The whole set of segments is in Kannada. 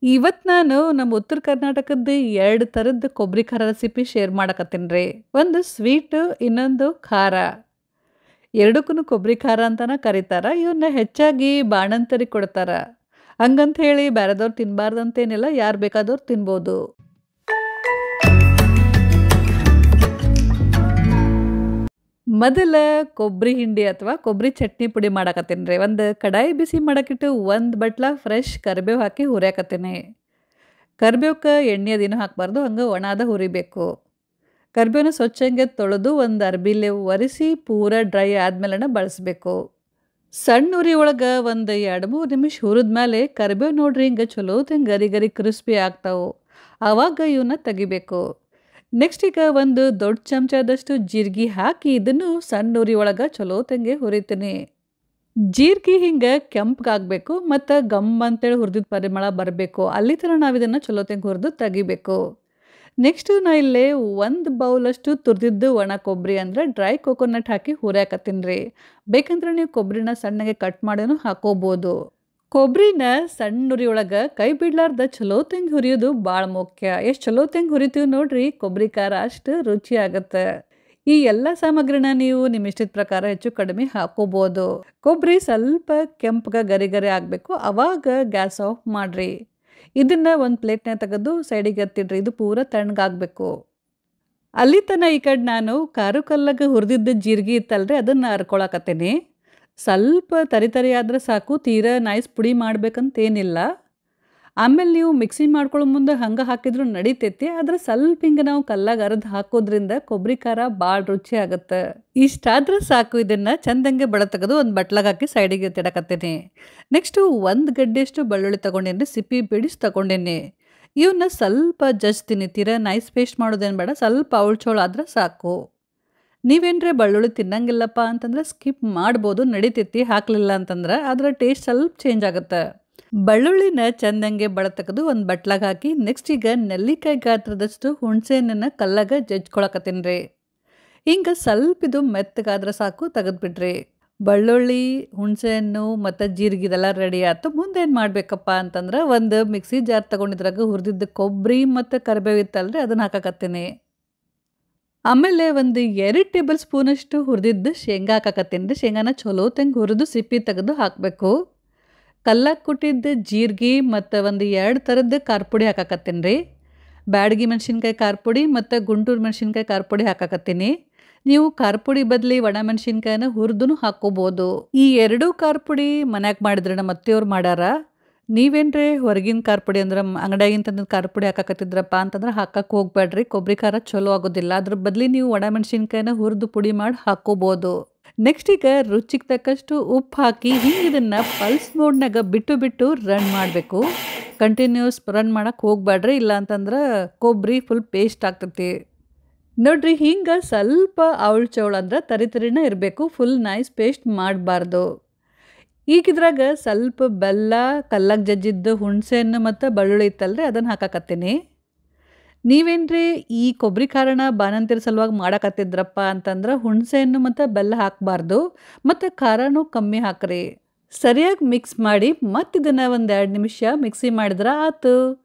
ಇವತ್ತು ನಾನು ನಮ್ಮ ಉತ್ತರ ಕರ್ನಾಟಕದ 2 ಥರದ್ದು ಕೊಬ್ಬರಿ ಖಾರ ರೆಸಿಪಿ ಶೇರ್ ಮಾಡಕತ್ತೀನಿ ರೀ. ಒಂದು ಸ್ವೀಟು, ಇನ್ನೊಂದು ಖಾರ. ಎರಡಕ್ಕೂ ಕೊಬ್ಬರಿ ಖಾರ ಅಂತಾನೆ ಕರೀತಾರ. ಇವನ್ನ ಹೆಚ್ಚಾಗಿ ಬಾಣಂತರಿಗೆ ಕೊಡ್ತಾರ. ಹಂಗಂತ ಹೇಳಿ ಬ್ಯಾರೆದವ್ರು ತಿನ್ನಬಾರ್ದಂತೇನಿಲ್ಲ. ಯಾರು ಬೇಕಾದವ್ರು ತಿನ್ಬೋದು. ಮೊದಲ ಕೊಬ್ಬರಿ ಹಿಂಡಿ ಅಥವಾ ಕೊಬ್ಬರಿ ಚಟ್ನಿ ಪುಡಿ ಮಾಡಕತ್ತೀನಿ ರೀ. ಒಂದು ಕಡಾಯಿ ಬಿಸಿ ಮಾಡಕ್ಕಿಟ್ಟು 1 ಬಟ್ಲ ಫ್ರೆಶ್ ಕರಿಬೇವು ಹಾಕಿ ಹುರಿಯಾಕತ್ತೀನಿ. ಕರಿಬೇವಕ್ಕೆ ಎಣ್ಣೆ ಅದೇನು ಹಾಕಬಾರ್ದು, ಹಂಗೆ ಒಣದ ಹುರಿಬೇಕು. ಕರಿಬೇವನ್ನ ಸ್ವಚ್ಛಂಗೆ ತೊಳೆದು ಒಂದು ಅರ್ಬಿಲೆ ಒರೆಸಿ ಪೂರ ಡ್ರೈ ಆದ್ಮೇಲೆ ಬಳಸಬೇಕು. ಸಣ್ಣ ಉರಿ ಒಳಗೆ ಒಂದು 2-3 ನಿಮಿಷ ಹುರಿದ್ಮೇಲೆ ಕರಿಬೇವು ನೋಡ್ರಿ ಹಿಂಗೆ ಚಲೋ ಗರಿ ಗರಿ ಕ್ರಿಸ್ಪಿ ಆಗ್ತಾವೆ. ಆವಾಗ ಇವನ್ನ ತೆಗಿಬೇಕು. ನೆಕ್ಸ್ಟ್ ಈಗ ಒಂದು ದೊಡ್ಡ ಚಮಚದಷ್ಟು ಜೀರಿಗೆ ಹಾಕಿ ಇದನ್ನು ಸಣ್ಣ ಉರಿ ಒಳಗೆ ಚಲೋ ಹುರಿತೀನಿ. ಜೀರಿಗೆ ಹಿಂಗೆ ಕೆಂಪಗಾಗಬೇಕು ಮತ್ತು ಗಮ್ ಅಂತೇಳಿ ಹುರಿದಿದ್ದ ಪರಿಮಳ ಬರಬೇಕು. ಅಲ್ಲಿ ಥರ ನಾವು ಇದನ್ನು ಚಲೋ ಹುರಿದು ತೆಗಿಬೇಕು. ನೆಕ್ಸ್ಟು ನಾ ಇಲ್ಲೇ 1 ಬೌಲಷ್ಟು ತುರಿದಿದ್ದು ಒಣ ಕೊಬ್ಬರಿ ಅಂದರೆ ಡ್ರೈ ಕೋಕೋನಟ್ ಹಾಕಿ ಹುರಿಯಾಕತ್ತೀನಿ ರೀ. ಬೇಕಂದ್ರೆ ನೀವು ಕೊಬ್ಬರಿನ ಸಣ್ಣಗೆ ಕಟ್ ಮಾಡಿನೂ ಹಾಕೋಬೋದು. ಕೊಬ್ಬರಿನ ಸಣ್ಣ ಉರಿ ಒಳಗೆ ಕೈ ಬಿಡ್ಲಾರ್ದ ಚಲೋ ಹುರಿಯೋದು ಭಾಳ ಮುಖ್ಯ. ಎಷ್ಟು ಚಲೋ ಹುರಿತೀವಿ ನೋಡ್ರಿ ಕೊಬ್ಬರಿ ಖಾರ ಅಷ್ಟು ರುಚಿ ಆಗುತ್ತೆ. ಈ ಎಲ್ಲ ಸಾಮಗ್ರಿನ ನೀವು ನಿಮ್ಮ ಇಷ್ಟದ ಪ್ರಕಾರ ಹೆಚ್ಚು ಕಡಿಮೆ ಹಾಕೋಬೋದು. ಕೊಬ್ಬರಿ ಸ್ವಲ್ಪ ಕೆಂಪಗೆ ಗರಿ ಗರಿ ಆಗಬೇಕು, ಅವಾಗ ಗ್ಯಾಸ್ ಆಫ್ ಮಾಡಿರಿ. ಇದನ್ನು ಒಂದು ಪ್ಲೇಟ್ನ ತೆಗೆದು ಸೈಡಿಗೆ ಎತ್ತಿಡ್ರಿ. ಇದು ಪೂರ ತಣ್ಣಗಾಗಬೇಕು. ಅಲ್ಲಿ ತನಕ ಈ ಕಡೆ ನಾನು ಖಾರ ಕಲ್ಲಾಗ ಹುರಿದಿದ್ದ ಜೀರಿಗೆ ಇತ್ತಲ್ರಿ ಅದನ್ನು ಹರ್ಕೊಳಕತ್ತೀನಿ. ಸ್ವಲ್ಪ ತರಿ ಆದ್ರೆ ಸಾಕು, ತೀರಾ ನೈಸ್ ಪುಡಿ ಮಾಡ್ಬೇಕಂತೇನಿಲ್ಲ. ಆಮೇಲೆ ನೀವು ಮಿಕ್ಸಿ ಮಾಡ್ಕೊಳ್ಳೋ ಮುಂದೆ ಹಂಗೆ ಹಾಕಿದ್ರು ನಡಿತೈತಿ. ಆದರೆ ಸ್ವಲ್ಪ ಹಿಂಗೆ ನಾವು ಕಲ್ಲಾಗ ಅರ್ದು ಹಾಕೋದ್ರಿಂದ ಕೊಬ್ಬರಿ ಖಾರ ಭಾಳ ರುಚಿ ಆಗುತ್ತೆ. ಇಷ್ಟಾದ್ರೆ ಸಾಕು. ಇದನ್ನು ಚಂದಂಗೆ ಬಡ ತೆಗೆದು ಒಂದು ಬಟ್ಲಾಗ ಹಾಕಿ ಸೈಡಿಗೆ ತಿಡಕತ್ತೀನಿ. ನೆಕ್ಸ್ಟು 1 ಗಡ್ಡೆಯಷ್ಟು ಬೆಳ್ಳುಳ್ಳಿ ತೊಗೊಂಡೇನಿ, ಸಿಪ್ಪಿ ಬಿಡಿಸಿ ತೊಗೊಂಡೇನಿ. ಇವನ್ನ ಸ್ವಲ್ಪ ಜಜ್ತೀನಿ. ತೀರಾ ನೈಸ್ ಪೇಸ್ಟ್ ಮಾಡೋದೇನು ಬೇಡ, ಸ್ವಲ್ಪ ಅವಳ್ಚೋಳು ಆದ್ರೆ ಸಾಕು. ನೀವೇನ್ರೆ ಬೆಳ್ಳುಳ್ಳಿ ತಿನ್ನಂಗಿಲ್ಲಪ್ಪ ಅಂತಂದ್ರೆ ಸ್ಕಿಪ್ ಮಾಡ್ಬೋದು, ನಡಿತೈತಿ ಹಾಕಲಿಲ್ಲ ಅಂತಂದ್ರೆ. ಅದರ ಟೇಸ್ಟ್ ಸ್ವಲ್ಪ ಚೇಂಜ್ ಆಗುತ್ತೆ. ಬೆಳ್ಳುಳ್ಳಿನ ಚಂದಂಗೆ ಬಡ ತೆಗೆದು ಒಂದು ಬಟ್ಲಾಗ ಹಾಕಿ ನೆಕ್ಸ್ಟ್ ಈಗ ನೆಲ್ಲಿಕಾಯಿ ಗಾತ್ರದಷ್ಟು ಹುಣಸೆಹಣ್ಣನ್ನು ಕಲ್ಲಾಗ ಜಜ್ಕೊಳಕತ್ತೀನಿ ರೀ. ಹಿಂಗೆ ಸ್ವಲ್ಪ ಇದು ಮೆತ್ತಗಾದ್ರೆ ಸಾಕು, ತೆಗೆದ್ಬಿಡ್ರಿ. ಬೆಳ್ಳುಳ್ಳಿ, ಹುಣಸೆಹಣ್ಣು ಮತ್ತು ಜೀರಿಗೆ ಇದೆಲ್ಲ ರೆಡಿ ಆಯ್ತು. ಮುಂದೆ ಏನು ಮಾಡಬೇಕಪ್ಪ ಅಂತಂದ್ರೆ ಒಂದು ಮಿಕ್ಸಿ ಜಾರ್ ತೊಗೊಂಡಿದ್ರಾಗ ಹುರಿದಿದ್ದು ಕೊಬ್ಬರಿ ಮತ್ತು ಕರಿಬೇವು ಇತ್ತಲ್ರಿ ಅದನ್ನು ಹಾಕಕತ್ತೀನಿ. ಆಮೇಲೆ ಒಂದು 2 ಟೇಬಲ್ ಸ್ಪೂನಷ್ಟು ಹುರಿದಿದ್ದು ಶೇಂಗಾ ಹಾಕಕತ್ತೀನಿ ರೀ. ಶೇಂಗಾನ ಚಲೋ ಹುರಿದು ಸಿಪ್ಪಿ ತೆಗೆದು ಹಾಕಬೇಕು. ಕಲ್ಲಾಗ ಕುಟ್ಟಿದ್ದು ಜೀರಿಗೆ ಮತ್ತು ಒಂದು 2 ಥರದ್ದು ಖಾರ ಪುಡಿ ಹಾಕಕತ್ತೀನಿ ರೀ. ಬ್ಯಾಡಗಿ ಮೆಣಸಿನ್ಕಾಯಿ ಖಾರ ಪುಡಿ ಮತ್ತು ಗುಂಟೂರು ಮೆಣಸಿನ್ಕಾಯಿ ಖಾರ ಪುಡಿ ಹಾಕಕತ್ತೀನಿ. ನೀವು ಖಾರ ಪುಡಿ ಬದಲಿ ಒಣ ಮೆಣಸಿನ್ಕಾಯಿನ ಹುರಿದು ಹಾಕೋಬೋದು. ಈ 2 ಖಾರ ಪುಡಿ ಮನ್ಯಾಗ ಮಾಡಿದ್ರೆ ನಮ್ಮ ಅತ್ತೆಯವ್ರು ಮಾಡ್ಯಾರ. ನೀವೇನ್ರಿ ಹೊರಗಿನ ಖಾರ ಪುಡಿ ಅಂದ್ರೆ ಅಂಗಡಿಯಾಗಿನ ತಂದ ಖಾರ ಪುಡಿ ಹಾಕಕತ್ತಿದ್ರಪ್ಪ ಅಂತಂದ್ರೆ ಹಾಕಕ್ಕೆ ಹೋಗ್ಬೇಡ್ರಿ. ಕೊಬ್ಬರಿ ಖಾರ ಚಲೋ ಆಗೋದಿಲ್ಲ. ಅದ್ರ ಬದಲಿ ನೀವು ಒಣ ಮೆಣಸಿನ್ಕಾಯಿನ ಹುರಿದು ಪುಡಿ ಮಾಡಿ ಹಾಕೋಬೋದು. ನೆಕ್ಸ್ಟ್ ಈಗ ರುಚಿಗೆ ತಕ್ಕಷ್ಟು ಉಪ್ಪು ಹಾಕಿ ಹಿಂಗೆ ಇದನ್ನು ಪಲ್ಸ್ ಮೋಡ್ನಾಗ ಬಿಟ್ಟು ರನ್ ಮಾಡಬೇಕು. ಕಂಟಿನ್ಯೂಸ್ ರನ್ ಮಾಡಕ್ಕೆ ಹೋಗ್ಬೇಡ್ರಿ, ಇಲ್ಲ ಅಂತಂದ್ರೆ ಕೊಬ್ಬರಿ ಫುಲ್ ಪೇಸ್ಟ್ ಆಗ್ತೈತಿ. ನೋಡ್ರಿ ಹಿಂಗೆ ಸ್ವಲ್ಪ ಅವಳು ಚೌಳು ಅಂದ್ರೆ ತರಿನ ಇರಬೇಕು, ಫುಲ್ ನೈಸ್ ಪೇಸ್ಟ್ ಮಾಡಬಾರ್ದು. ಈಗ ಇದ್ರಾಗ ಸ್ವಲ್ಪ ಬೆಲ್ಲ, ಕಲ್ಲಾಗ ಜಜ್ಜಿದ್ದು ಹುಣಸೆಹಣ್ಣು ಮತ್ತು ಬೆಳ್ಳುಳ್ಳಿ ಇತ್ತಲ್ರಿ ಅದನ್ನು ಹಾಕಕತ್ತೀನಿ. ನೀವೇನ್ರಿ ಈ ಕೊಬ್ಬರಿ ಖಾರನ ಬಾಣಂತಿರ ಸಲುವಾಗಿ ಮಾಡಕತ್ತಿದ್ರಪ್ಪ ಅಂತಂದ್ರೆ ಹುಣಸೆಹಣ್ಣು ಮತ್ತು ಬೆಲ್ಲ ಹಾಕಬಾರ್ದು, ಮತ್ತು ಖಾರನೂ ಕಮ್ಮಿ ಹಾಕ್ರಿ. ಸರಿಯಾಗಿ ಮಿಕ್ಸ್ ಮಾಡಿ ಮತ್ತು ಇದನ್ನು ಒಂದು 2 ನಿಮಿಷ ಮಿಕ್ಸಿ ಮಾಡಿದ್ರೆ ಆಯ್ತು.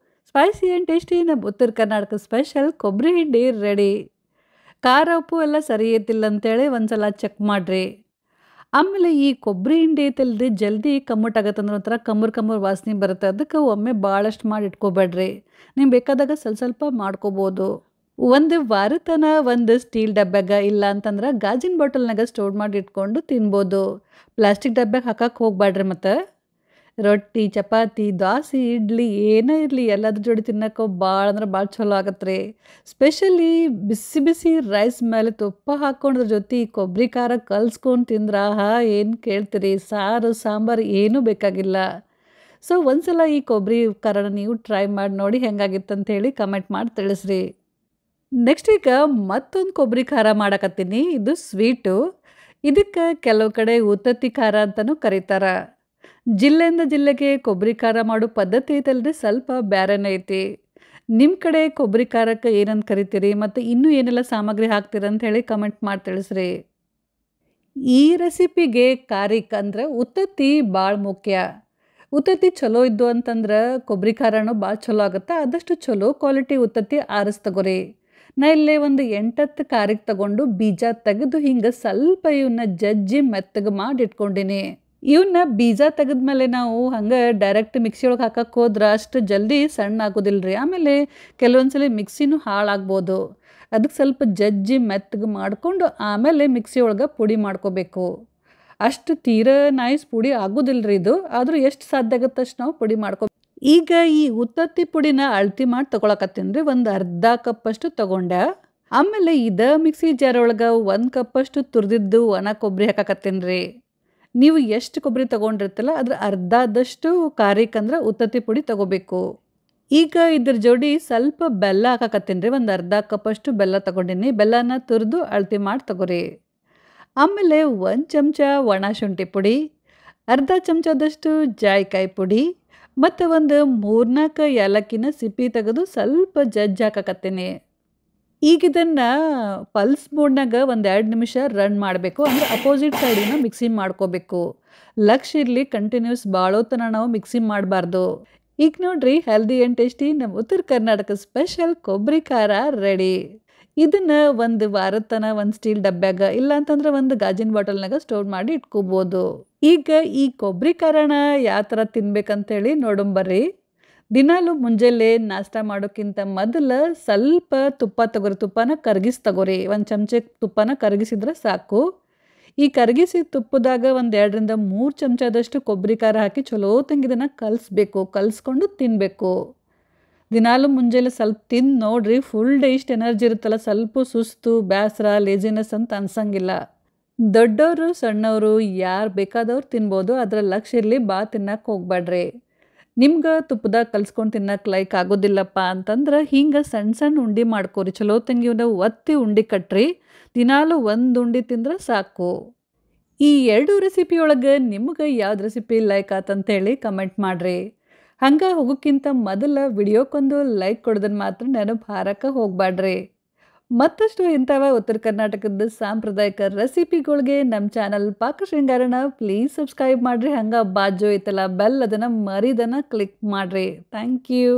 ಸ್ಪೈಸಿ ಆ್ಯಂಡ್ ಟೇಸ್ಟಿ ನಮ್ಮ ಉತ್ತರ ಕರ್ನಾಟಕ ಸ್ಪೆಷಲ್ ಕೊಬ್ಬರಿ ಹಿಂಡಿ ರೆಡಿ. ಖಾರ ಉಪ್ಪು ಎಲ್ಲ ಸರಿ ಐತಿಲ್ಲ ಅಂತೇಳಿ ಒಂದ್ಸಲ ಚೆಕ್ ಮಾಡಿರಿ. ಆಮೇಲೆ ಈ ಕೊಬ್ಬರಿ ಹಿಂಡಿ ಐತಲ್ರಿ ಜಲ್ದಿ ಕಮ್ಮಟಾಗತ್ತಂದ್ರೆ ಒಂಥರ ಕಮ್ಮರ್ ವಾಸನೆ ಬರುತ್ತೆ. ಅದಕ್ಕೆ ಒಮ್ಮೆ ಭಾಳಷ್ಟು ಮಾಡಿ ಇಟ್ಕೋಬೇಡ್ರಿ. ನೀವು ಬೇಕಾದಾಗ ಸ್ವಲ್ಪ ಮಾಡ್ಕೋಬೋದು. ಒಂದು ವಾರತನ ಒಂದು ಸ್ಟೀಲ್ ಡಬ್ಯಾಗ ಇಲ್ಲ ಅಂತಂದ್ರೆ ಗಾಜಿನ ಬಾಟಲ್ನಾಗ ಸ್ಟೋರ್ ಮಾಡಿ ಇಟ್ಕೊಂಡು ತಿನ್ಬೋದು. ಪ್ಲಾಸ್ಟಿಕ್ ಡಬ್ಯಾಗ ಹಾಕಕ್ಕೆ ಹೋಗ್ಬೇಡ್ರಿ. ಮತ್ತು ರೊಟ್ಟಿ, ಚಪಾತಿ, ದೋಸೆ, ಇಡ್ಲಿ ಏನೇ ಇರಲಿ ಎಲ್ಲದ್ರ ಜೋಡಿ ತಿನ್ನೋಕೆ ಭಾಳ ಅಂದ್ರೆ ಭಾಳ ಚಲೋ ಆಗತ್ತೆ ರೀ. ಸ್ಪೆಷಲಿ ಬಿಸಿ ಬಿಸಿ ರೈಸ್ ಮೇಲೆ ತುಪ್ಪ ಹಾಕ್ಕೊಂಡ್ರ ಜೊತೆ ಕೊಬ್ಬರಿ ಖಾರ ಕಲ್ಸ್ಕೊಂಡು ತಿಂದ್ರೆ ಏನು ಕೇಳ್ತೀರಿ. ಸಾರು ಸಾಂಬಾರು ಏನೂ ಬೇಕಾಗಿಲ್ಲ. ಸೊ ಒಂದ್ಸಲ ಈ ಕೊಬ್ಬರಿ ಖಾರನ ನೀವು ಟ್ರೈ ಮಾಡಿ ನೋಡಿ ಹೆಂಗಾಗಿತ್ತು ಅಂತೇಳಿ ಕಮೆಂಟ್ ಮಾಡಿ ತಿಳಿಸ್ರಿ. ನೆಕ್ಸ್ಟ್ ಈಗ ಮತ್ತೊಂದು ಕೊಬ್ಬರಿ ಖಾರ ಮಾಡಕತ್ತೀನಿ. ಇದು ಸ್ವೀಟು. ಇದಕ್ಕೆ ಕೆಲವು ಕಡೆ ಉತ್ತತ್ತಿ ಖಾರ ಅಂತಲೂ ಕರೀತಾರೆ. ಜಿಲ್ಲೆಯಿಂದ ಜಿಲ್ಲೆಗೆ ಕೊಬ್ಬರಿ ಖಾರ ಮಾಡೋ ಪದ್ಧತಿ ಐತಲ್ರಿ ಸ್ವಲ್ಪ ಬ್ಯಾರೆನೇ ಐತಿ. ನಿಮ್ಮ ಕಡೆ ಕೊಬ್ಬರಿ ಖಾರಕ್ಕೆ ಏನಂತ ಕರಿತೀರಿ ಮತ್ತು ಇನ್ನೂ ಏನೆಲ್ಲ ಸಾಮಗ್ರಿ ಹಾಕ್ತೀರಿ ಅಂತ ಹೇಳಿ ಕಮೆಂಟ್ ಮಾಡಿ ತಿಳಿಸ್ರಿ. ಈ ರೆಸಿಪಿಗೆ ಖಾರಿಕ್ ಅಂದರೆ ಉತ್ತತ್ತಿ ಭಾಳ ಮುಖ್ಯ. ಉತ್ತತ್ತಿ ಚಲೋ ಇದ್ದು ಅಂತಂದ್ರೆ ಕೊಬ್ಬರಿ ಖಾರನೂ ಭಾಳ ಚಲೋ ಆಗುತ್ತೆ. ಆದಷ್ಟು ಚಲೋ ಕ್ವಾಲಿಟಿ ಉತ್ತತ್ತಿ ಆರಿಸಿ ತಗೋರಿ. ನಾ ಇಲ್ಲೇ ಒಂದು 8-10 ಕಾರಿಗೆ ತಗೊಂಡು ಬೀಜ ತೆಗೆದು ಹಿಂಗೆ ಸ್ವಲ್ಪ ಇವನ್ನ ಜಜ್ಜಿ ಮೆತ್ತಗೆ ಮಾಡಿ ಇಟ್ಕೊಂಡೀನಿ. ಇವನ್ನ ಬೀಜ ತೆಗೆದ್ಮೇಲೆ ನಾವು ಹಂಗೆ ಡೈರೆಕ್ಟ್ ಮಿಕ್ಸಿ ಒಳಗೆ ಹಾಕಕ್ಕೆ ಹೋದ್ರೆ ಅಷ್ಟು ಜಲ್ದಿ ಸಣ್ಣ ಆಗೋದಿಲ್ಲ ರೀ. ಆಮೇಲೆ ಕೆಲವೊಂದ್ಸಲ ಮಿಕ್ಸಿನೂ ಹಾಳಾಗ್ಬೋದು. ಅದಕ್ಕೆ ಸ್ವಲ್ಪ ಜಜ್ಜಿ ಮೆತ್ತಗೆ ಮಾಡಿಕೊಂಡು ಆಮೇಲೆ ಮಿಕ್ಸಿ ಒಳಗೆ ಪುಡಿ ಮಾಡ್ಕೋಬೇಕು. ಅಷ್ಟು ತೀರಾ ನೈಸ್ ಪುಡಿ ಆಗೋದಿಲ್ಲ ರೀ ಇದು. ಆದರೂ ಎಷ್ಟು ಸಾಧ್ಯ ಆಗುತ್ತೆ ಅಷ್ಟು ನಾವು ಪುಡಿ ಮಾಡ್ಕೋ. ಈಗ ಈ ಉತ್ತತ್ತಿ ಪುಡಿನ ಅಳತಿ ಮಾಡಿ ತೊಗೊಳಕತ್ತೀನಿ ರೀ. ಒಂದು ಅರ್ಧ ಕಪ್ಪಷ್ಟು ತೊಗೊಂಡೆ. ಆಮೇಲೆ ಮಿಕ್ಸಿ ಜಾರ್ ಒಳಗೆ 1 ಕಪ್ಪಷ್ಟು ತುರಿದಿದ್ದು ಒಣ ಕೊಬ್ಬರಿ ಹಾಕಕತ್ತೀನಿ ರೀ. ನೀವು ಎಷ್ಟು ಕೊಬ್ಬರಿ ತೊಗೊಂಡಿರ್ತಲ್ಲ ಅದ್ರ ಅರ್ಧದಷ್ಟು ಖಾರಕ್ಕಂದ್ರೆ ಉತ್ತತ್ತಿ ಪುಡಿ ತೊಗೋಬೇಕು. ಈಗ ಇದ್ರ ಜೋಡಿ ಸ್ವಲ್ಪ ಬೆಲ್ಲ ಹಾಕಕತ್ತೀನಿ ರೀ. ಒಂದು ಅರ್ಧ ಕಪ್ಪಷ್ಟು ಬೆಲ್ಲ ತೊಗೊಂಡಿನಿ. ಬೆಲ್ಲನ ತುರಿದು ಅಳತಿ ಮಾಡಿ ತೊಗೋರಿ. ಆಮೇಲೆ 1 ಚಮಚ ಒಣ ಶುಂಠಿ ಪುಡಿ, ಅರ್ಧ ಚಮಚದಷ್ಟು ಜಾಯಿಕಾಯಿ ಪುಡಿ ಮತ್ತು ಒಂದು 3-4 ಏಲಕ್ಕಿನ ಸಿಪ್ಪಿ ತೆಗೆದು ಸ್ವಲ್ಪ ಜಜ್ಜಿ ಹಾಕಕತ್ತೀನಿ. ಈಗ ಇದನ್ನು ಪಲ್ಸ್ ಮೋಡ್ನಾಗ ಒಂದು 2 ನಿಮಿಷ ರನ್ ಮಾಡಬೇಕು. ಅಂದರೆ ಅಪೋಸಿಟ್ ಸೈಡಿನ ಮಿಕ್ಸಿ ಮಾಡ್ಕೋಬೇಕು. ಲಕ್ಷ ಇರಲಿ, ಕಂಟಿನ್ಯೂಸ್ ಬಾಳೋತನ ನಾವು ಮಿಕ್ಸಿ ಮಾಡಬಾರ್ದು. ಈಗ ನೋಡ್ರಿ, ಹೆಲ್ದಿ ಆ್ಯಂಡ್ ಟೇಸ್ಟಿ ನಮ್ಮ ಉತ್ತರ ಕರ್ನಾಟಕ ಸ್ಪೆಷಲ್ ಕೊಬ್ಬರಿ ಖಾರ ರೆಡಿ. ಇದನ್ನು ಒಂದು ವಾರದ ತನಕ ಒಂದು ಸ್ಟೀಲ್ ಡಬ್ಬ್ಯಾಗ ಇಲ್ಲ ಅಂತಂದ್ರೆ ಒಂದು ಗಾಜಿನ ಬಾಟಲ್ನಾಗ ಸ್ಟೋರ್ ಮಾಡಿ ಇಟ್ಕೋಬೋದು. ಈಗ ಈ ಕೊಬ್ಬರಿ ಖಾರನ ಯಾವ ಥರ ತಿನ್ಬೇಕಂತೇಳಿ ನೋಡಂಬರ್ರಿ. ದಿನಾಲು ಮುಂಜಾನೆ ನಾಷ್ಟ ಮಾಡೋಕ್ಕಿಂತ ಮೊದಲು ಸ್ವಲ್ಪ ತುಪ್ಪ ತಗೋರಿ. ತುಪ್ಪನ ಕರಗಿಸಿ ತಗೋರಿ. 1 ಚಮಚ ತುಪ್ಪನ ಕರಗಿಸಿದ್ರೆ ಸಾಕು. ಈ ಕರಗಿಸಿ ತುಪ್ಪದಾಗ ಒಂದು 2-3 ಚಮಚದಷ್ಟು ಕೊಬ್ಬರಿ ಖಾರ ಹಾಕಿ ಚಲೋ ತಂಗಿ ಇದನ್ನು ಕಲಿಸ್ಬೇಕು. ಕಲಿಸ್ಕೊಂಡು ತಿನ್ನಬೇಕು. ದಿನಾಲು ಮುಂಜಾನೆ ಸ್ವಲ್ಪ ತಿಂದು ನೋಡ್ರಿ, ಫುಲ್ ಡೇ ಇಷ್ಟು ಎನರ್ಜಿ ಇರುತ್ತಲ್ಲ, ಸ್ವಲ್ಪ ಸುಸ್ತು, ಬೇಸರ, ಲೇಜಿನೆಸ್ ಅಂತ ಅನ್ಸಂಗಿಲ್ಲ. ದೊಡ್ಡವರು ಸಣ್ಣವರು ಯಾರು ಬೇಕಾದವ್ರು ತಿನ್ಬೋದು. ಅದರ ಲಕ್ಷ್ಯ ಇರಲಿ, ತಿನ್ನಕ್ಕೆ ಹೋಗ್ಬೇಡ್ರಿ. ನಿಮ್ಗೆ ತುಪ್ಪದಾಗ ಕಲ್ಸ್ಕೊಂಡು ತಿನ್ನಕ್ಕೆ ಲೈಕ್ ಆಗೋದಿಲ್ಲಪ್ಪ ಅಂತಂದ್ರೆ ಹಿಂಗೆ ಸಣ್ಣ ಸಣ್ಣ ಉಂಡೆ ಮಾಡ್ಕೋರಿ. ಚಲೋ ತಂಗಿ ಇವನ್ನ ಒತ್ತಿ ಉಂಡೆ ಕಟ್ರಿ. ದಿನಾಲು 1 ಉಂಡೆ ತಿಂದ್ರೆ ಸಾಕು. ಈ 2 ರೆಸಿಪಿ ಒಳಗೆ ನಿಮ್ಗೆ ಯಾವ್ದು ರೆಸಿಪಿ ಲೈಕ್ ಆತಂತೇಳಿ ಕಮೆಂಟ್ ಮಾಡಿರಿ. ಹಂಗೆ ಹೋಗೋಕ್ಕಿಂತ ಮೊದಲು ವಿಡಿಯೋಕ್ಕೊಂದು ಲೈಕ್ ಕೊಡೋದನ್ನು ಮಾತ್ರ ನೆನಪು ಹಾರಕ್ಕೆ ಹೋಗ್ಬೇಡ್ರಿ. ಮತ್ತಷ್ಟು ಇಂಥವ ಉತ್ತರ ಕರ್ನಾಟಕದ ಸಾಂಪ್ರದಾಯಿಕ ರೆಸಿಪಿಗಳಿಗೆ ನಮ್ಮ ಚಾನಲ್ ಪಾಕ ಶೃಂಗಾರನ ಪ್ಲೀಸ್ ಸಬ್ಸ್ಕ್ರೈಬ್ ಮಾಡಿರಿ. ಹಂಗೆ ಬಾಜು ಐತಲ್ಲ ಬೆಲ್ ಅದನ್ನು ಮರಿದನ್ನು ಕ್ಲಿಕ್ ಮಾಡಿರಿ. Thank you.